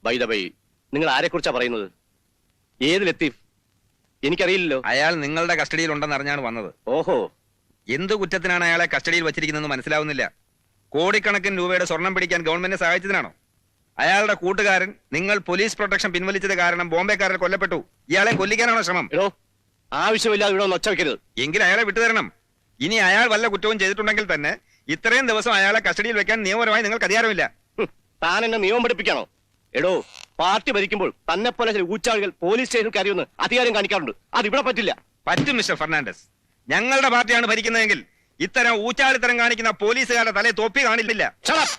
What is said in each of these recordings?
By the by, നിങ്ങൾ ആരെക്കുറിച്ചാ പറയുന്നത്? ഏത് ലത്തീഫ്? എനിക്കറിയില്ലല്ലോ. അയാൾ നിങ്ങളുടെ കസ്റ്റഡിയിൽ ഉണ്ടെന്ന് അറിഞ്ഞാണ് വന്നത്. ഓഹോ, എന്ത് കുറ്റത്തിനാണ് അയാളെ കസ്റ്റഡിയിൽ വെച്ചിരിക്കുന്നതെന്ന് മനസ്സിലാവുന്നില്ല. കോടിക്കണക്കിന് രൂപയുടെ സ്വർണം പിടിക്കാൻ ഗവൺമെന്റിനെ സഹായിച്ചതിനാണോ? അയാളുടെ കൂട്ടുകാരൻ നിങ്ങൾ പോലീസ് പ്രൊട്ടക്ഷൻ പിൻവലിച്ചത് കാരണം ബോംബെക്കാരൻ കൊല്ലപ്പെട്ടു. ഇയാളെ കൊല്ലിക്കാനാണോ ശ്രമം? എടോ, ആവശ്യമില്ലാതെ ഇവിടെ ഒന്ന് ഒച്ച വെക്കരുത്. എങ്കിൽ അയാളെ വിട്ടുതരണം. ഇനി അയാൾ വല്ല കുറ്റവും ചെയ്തിട്ടുണ്ടെങ്കിൽ തന്നെ ഇത്രയും ദിവസം അയാളെ കസ്റ്റഡിയിൽ വെക്കാൻ നിയമപരമായി നിങ്ങൾക്ക് അധികാരമില്ല. താൻ എന്നെ നിയമം പഠിപ്പിക്കാണോ? എടോ, പാർട്ടി ഭരിക്കുമ്പോൾ തന്നെ പോലെ ചില ഊച്ചാളുകൾ പോലീസ് സ്റ്റേഷനിൽ കയറിയൊന്ന് അധികാരം കാണിക്കാറുണ്ട്. അത് ഇവിടെ പറ്റില്ല. പറ്റും മിസ്റ്റർ ഫെർണാണ്ടസ്. ഞങ്ങളുടെ പാർട്ടിയാണ് ഭരിക്കുന്നതെങ്കിൽ ഇത്തരം ഊച്ചാളിത്തരം കാണിക്കുന്ന പോലീസുകാരുടെ തലയെ തൊപ്പി കാണില്ല. Shut up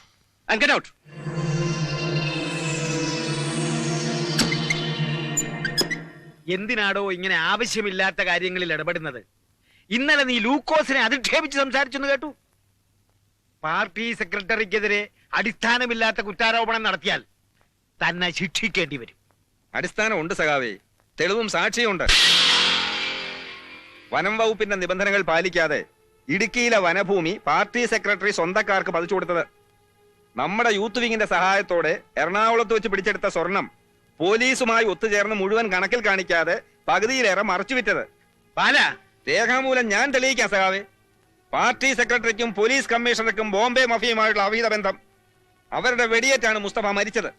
and get out. എന്തിനാടോ ഇങ്ങനെ ആവശ്യമില്ലാത്ത കാര്യങ്ങളിൽ ഇടപെടുന്നത്? ഇന്നലെ നീ ലൂക്കോസിനെ അധിക്ഷേപിച്ച് സംസാരിച്ചെന്ന് കേട്ടു. പാർട്ടി സെക്രട്ടറിക്കെതിരെ അടിസ്ഥാനമില്ലാത്ത കുറ്റാരോപണം നടത്തിയാൽ തന്നെ ശിക്ഷിക്കേണ്ടി വരും. അടിസ്ഥാനമുണ്ട് സഖാവേ, തെളിവും സാക്ഷിയുമുണ്ട്. വനം വകുപ്പിന്റെ നിബന്ധനകൾ പാലിക്കാതെ ഇടുക്കിയിലെ വനഭൂമി പാർട്ടി സെക്രട്ടറി സ്വന്തക്കാർക്ക് പതിച്ചു കൊടുത്തത്. നമ്മുടെ യൂത്ത് വിങ്ങിന്റെ സഹായത്തോടെ എറണാകുളത്ത് വെച്ച് പിടിച്ചെടുത്ത സ്വർണം പോലീസുമായി ഒത്തുചേർന്ന് മുഴുവൻ കണക്കിൽ കാണിക്കാതെ പകുതിയിലേറെ മറച്ചുവിറ്റത്. ബാല, രേഖാമൂലം ഞാൻ തെളിയിക്കാം സഖാവേ. പാർട്ടി സെക്രട്ടറിക്കും പോലീസ് കമ്മീഷണർക്കും ബോംബെ മഫിയുമായുള്ള അവിഹിത ബന്ധം. അവരുടെ വെടിയേറ്റാണ് മുസ്തഫ മരിച്ചത്.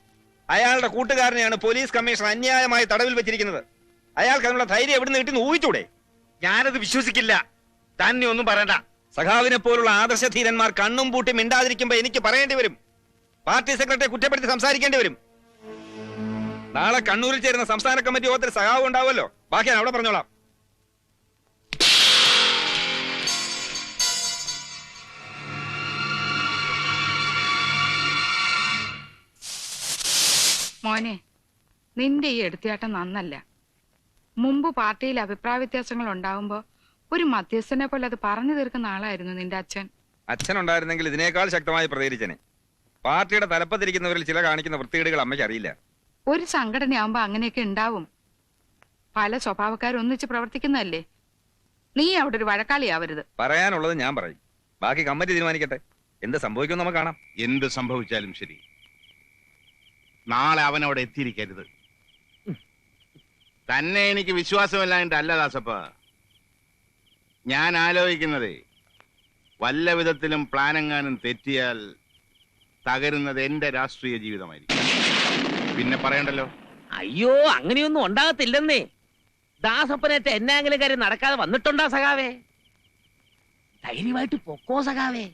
അയാളുടെ കൂട്ടുകാരനെയാണ് പോലീസ് കമ്മീഷണർ അന്യായമായി തടവിൽ വെച്ചിരിക്കുന്നത്. അയാൾക്ക് അതിനുള്ള ധൈര്യം എവിടുന്ന് കിട്ടി ഊഹിച്ചൂടെ? ഞാനത് വിശ്വസിക്കില്ല. തന്നെ ഒന്നും പറയണ്ട. സഖാവിനെ പോലുള്ള ആദർശധീരന്മാർ കണ്ണും പൂട്ടി മിണ്ടാതിരിക്കുമ്പോ എനിക്ക് പറയേണ്ടി വരും. പാർട്ടി സെക്രട്ടറിയെ കുറ്റപ്പെടുത്തി സംസാരിക്കേണ്ടി വരും. നാളെ കണ്ണൂരിൽ ചേരുന്ന സംസ്ഥാന കമ്മിറ്റി യോഗത്തിൽ സഖാവ് ഉണ്ടാവുമല്ലോ. ബാക്കി ഞാൻ അവിടെ പറഞ്ഞോളാം. മോനെ, നിന്റെ ഈ എടുത്തിയാട്ടം നന്നല്ല. മുമ്പ് പാർട്ടിയിൽ അഭിപ്രായ വ്യത്യാസങ്ങൾ ഉണ്ടാവുമ്പോ ഒരു മധ്യസ്ഥനെ പോലെ അത് പറഞ്ഞു തീർക്കുന്ന ആളായിരുന്നു നിന്റെ അച്ഛൻ. അച്ഛൻ ഉണ്ടായിരുന്നെങ്കിൽ ഇതിനേക്കാൾ ശക്തമായി പ്രതികരിച്ചനെ. പാർട്ടിയുടെ തലപ്പത്തിരിക്കുന്നവരിൽ ചില കാണിക്കുന്ന വൃത്തികേടുകൾ അമ്മയ്ക്ക് അറിയില്ല. ഒരു സംഘടനയാവുമ്പോ അങ്ങനെയൊക്കെ ഉണ്ടാവും. പല സ്വഭാവക്കാരും ഒന്നിച്ച് പ്രവർത്തിക്കുന്നതല്ലേ. നീ അവിടെ ഒരു വഴക്കാളിയാവരുത്. പറയാനുള്ളത് ഞാൻ പറയും. ബാക്കി കമ്മിറ്റി തീരുമാനിക്കട്ടെ. എന്ത് സംഭവിക്കും നമുക്ക് കാണാം. എന്ത് സംഭവിച്ചാലും ശരി, നാളെ അവനവിടെ എത്തിയിരിക്കരുത്. തന്നെ എനിക്ക് വിശ്വാസമില്ലായിട്ടല്ല ദാസപ്പ. ഞാൻ ആലോചിക്കുന്നതേ, വല്ല വിധത്തിലും പ്ലാനെങ്ങാനും തെറ്റിയാൽ തകരുന്നത് എന്റെ രാഷ്ട്രീയ ജീവിതമായിരിക്കും. പിന്നെ പറയണ്ടല്ലോ. അയ്യോ, അങ്ങനെയൊന്നും ഉണ്ടാകത്തില്ലെന്നേ. ദാസപ്പനേറ്റ എന്നാങ്കിലും കാര്യം നടക്കാതെ വന്നിട്ടുണ്ടാ സഖാവേ? ധൈര്യമായിട്ട് പൊക്കോ സഖാവേ.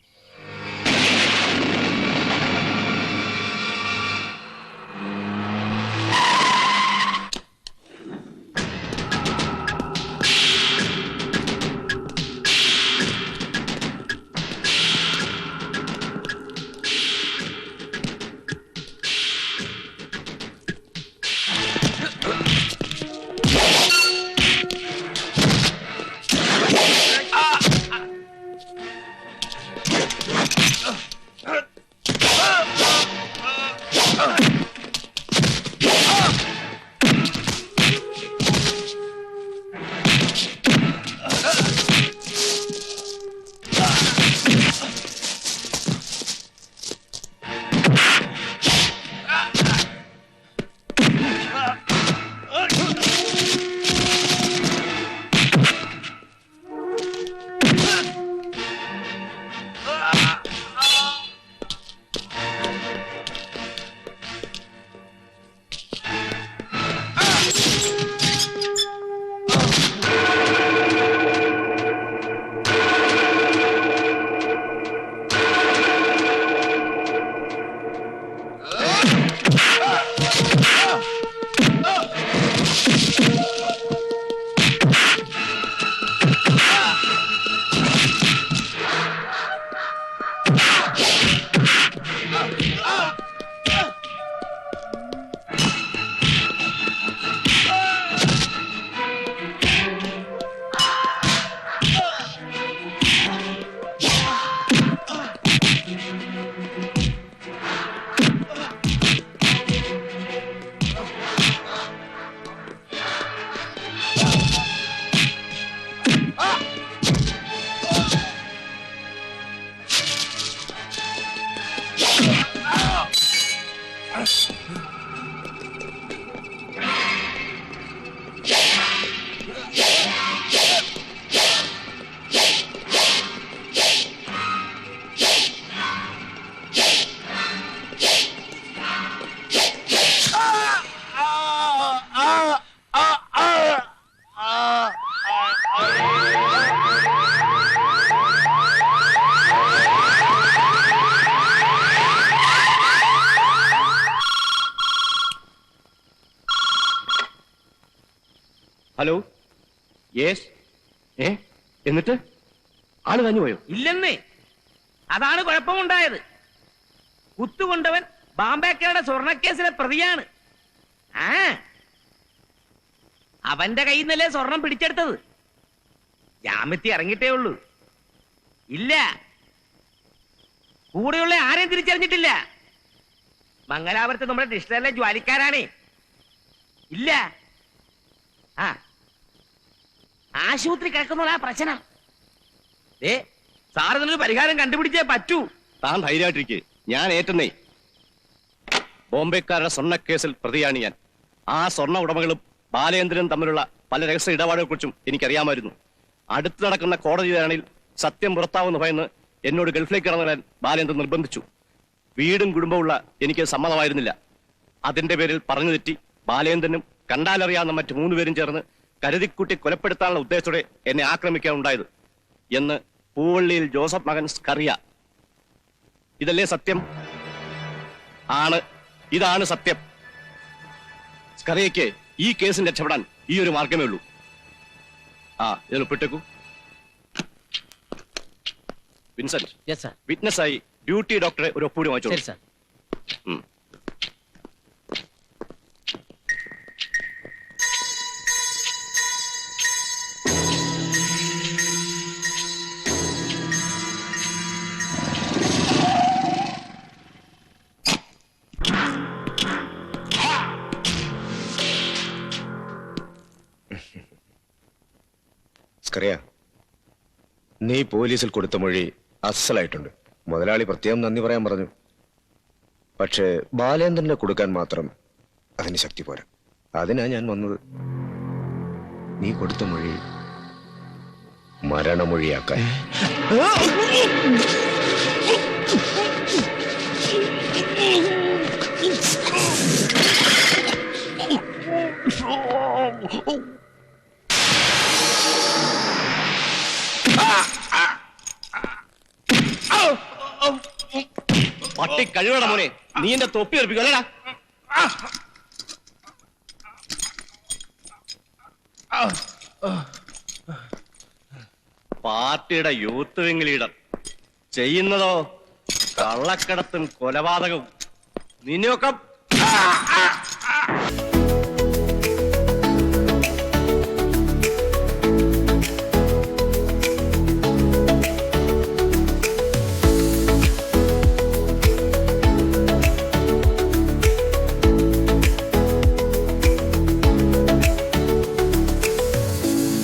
ഹലോ യെസ് എന്നിട്ട് ആള് കഞ്ഞുപോയോ? ഇല്ലെന്നേ, അതാണ് കുഴപ്പമുണ്ടായത്. കുത്തുകൊണ്ടവൻ ബാംബേക്കയുടെ സ്വർണക്കേസിലെ പ്രതിയാണ്. ആ, അവന്റെ കയ്യിൽ നിന്നല്ലേ സ്വർണം പിടിച്ചെടുത്തത്. ജാമ്യത്തി ഇറങ്ങിയിട്ടേ ഉള്ളൂ. ഇല്ല, കൂടെയുള്ള ആരെയും തിരിച്ചറിഞ്ഞിട്ടില്ല. മംഗലാപുരത്ത് നമ്മുടെ ഡിസ്ട്രിക്റ്റിലെ ജ്വാലിക്കാരാണേ. ഇല്ല, ആ ആശുപത്രി കിടക്കുന്ന പ്രശ്നം. സാർ ഇതിനൊരു പരിഹാരം കണ്ടുപിടിച്ചേ പറ്റൂ. താൻ ധൈര്യമായിട്ടിരിക്കെ, ഞാൻ ഏറ്റെന്നേ. ബോംബെക്കാരുടെ സ്വർണ്ണക്കേസിൽ പ്രതിയാണ് ഞാൻ. ആ സ്വർണ്ണ ഉടമകളും ബാലേന്ദ്രനും തമ്മിലുള്ള പല രഹസ്യ ഇടപാടുകളെ കുറിച്ചും എനിക്കറിയാമായിരുന്നു. അടുത്ത് നടക്കുന്ന കോടതി വിചാരണയിൽ സത്യം പുറത്താവുന്ന ഭയന്ന് എന്നോട് ഗൾഫിലേക്ക് ഇറങ്ങാൻ ബാലേന്ദ്രൻ നിർബന്ധിച്ചു. വീടും കുടുംബമുള്ള എനിക്ക് സമ്മതമായിരുന്നില്ല. അതിന്റെ പേരിൽ പറഞ്ഞു തെറ്റി ബാലേന്ദ്രനും കണ്ടാലറിയാവുന്ന മറ്റു 3 പേരും ചേർന്ന് കരുതിക്കുട്ടി കൊലപ്പെടുത്താനുള്ള ഉദ്ദേശത്തോടെ എന്നെ ആക്രമിക്കാൻ ഉണ്ടായത് എന്ന് പൂവള്ളിയിൽ ജോസഫ് മകൻ സ്കറിയ. ഇതല്ലേ സത്യം? ആണ്, ഇതാണ് സത്യം. സ്കറിയയ്ക്ക് ഈ കേസിൽ രക്ഷപ്പെടാൻ ഈ ഒരു മാർഗമേ ഉള്ളൂ. ഇതിൽ ഒപ്പിട്ടേക്കൂ. വിൻസെന്റ്, വിറ്റ്നസ്സായി ഡ്യൂട്ടി ഡോക്ടറെ ഒരു ഒപ്പുകൂടി വാങ്ങിച്ചോളൂ. സ്കറിയ, നീ പോലീസിൽ കൊടുത്ത മൊഴി അസലായിട്ടുണ്ട്. മുതലാളി പ്രത്യേകം നന്ദി പറയാൻ പറഞ്ഞു. പക്ഷേ ബാലേന്ദ്രനെ കൊടുക്കാൻ മാത്രം അതിന് ശക്തി പോരാ. അതിനാ ഞാൻ വന്നത്. നീ കൊടുത്ത മൊഴി മരണമൊഴിയാക്കാൻ. പട്ടി കഴിവട മോനെ, നീ എന്റെ തൊപ്പി ഉറപ്പിക്കല്ലടാ. പാർട്ടിയുടെ യൂത്ത് വിംഗ് ലീഡർ ചെയ്യുന്നതോ കള്ളക്കടത്തും കൊലപാതകവും. നിന്നെയൊക്കെ